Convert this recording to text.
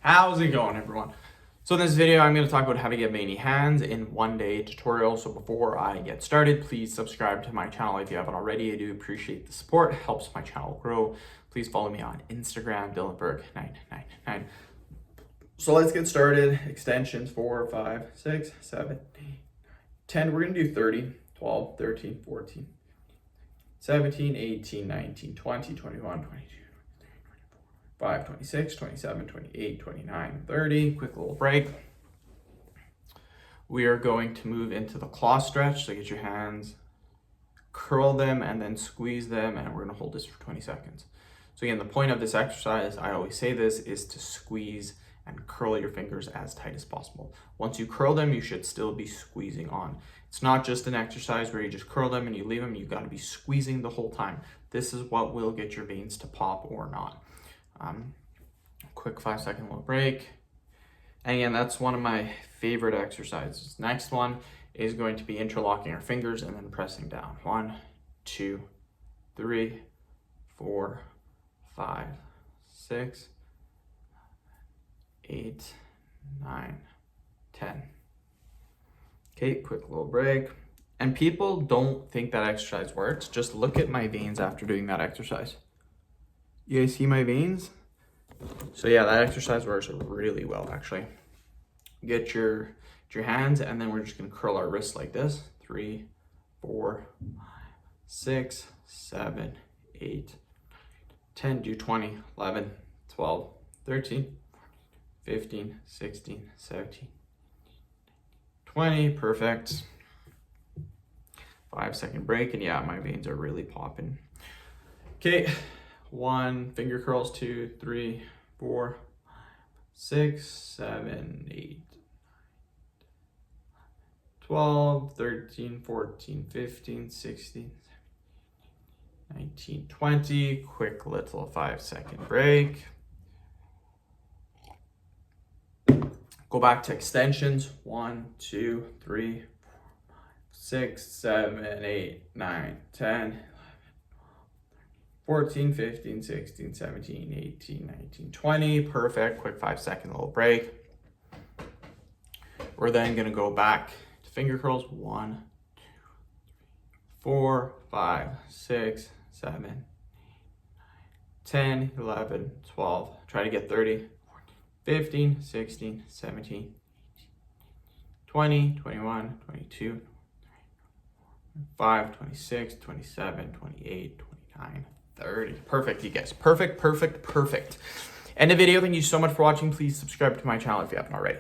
How's it going, everyone? So in this video, I'm going to talk about how to get veiny hands in 1-day tutorial. So before I get started, please subscribe to my channel if you haven't already. I do appreciate the support. It helps my channel grow. Please follow me on Instagram, dylanberg999. So let's get started. Extensions 4, 5, 6, 7, 8, 10. We're going to do 30, 12, 13, 14, 17, 18, 19, 20, 21, 22. 5, 26, 27, 28, 29, 30. Quick little break. We are going to move into the claw stretch. So get your hands, curl them, and then squeeze them. And we're going to hold this for 20 seconds. So again, the point of this exercise, I always say this, is to squeeze and curl your fingers as tight as possible. Once you curl them, you should still be squeezing on. It's not just an exercise where you just curl them and you leave them. You've got to be squeezing the whole time. This is what will get your veins to pop or not. Quick 5-second little break. And again, that's one of my favorite exercises. Next one is going to be interlocking our fingers and then pressing down. 1, 2, 3, 4, 5, 6, 8, 9, 10. Okay, quick little break. And people don't think that exercise works. Just look at my veins after doing that exercise. You guys see my veins? So yeah, that exercise works really well, actually. Get your hands, and then we're just gonna curl our wrists like this. 3, 4, 5, 6, 7, 8, 10. Do 20, 11, 12, 13, 15, 16, 17, 20. Perfect. 5-second break, and yeah, my veins are really popping. Okay. 1, finger curls, 2, 3, 4, 6, 7, 8, 12, 13, 14, 15, 16, 19, 20. Quick little 5-second break. Go back to extensions. 1, 2, 3, 4, 5, 6, 7, 8, 9, 10. 14, 15, 16, 17, 18, 19, 20. Perfect. Quick 5-second little break. We're then going to go back to finger curls. 1, 2, 3, 4, 5, 6, 7, 8, 9, 10, 11, 12. Try to get 30, 15, 16, 17, 18, 20, 21, 22, 25, 26, 27, 28, 29, 30. Perfect, you guys. Perfect. End the video. Thank you so much for watching. Please subscribe to my channel if you haven't already.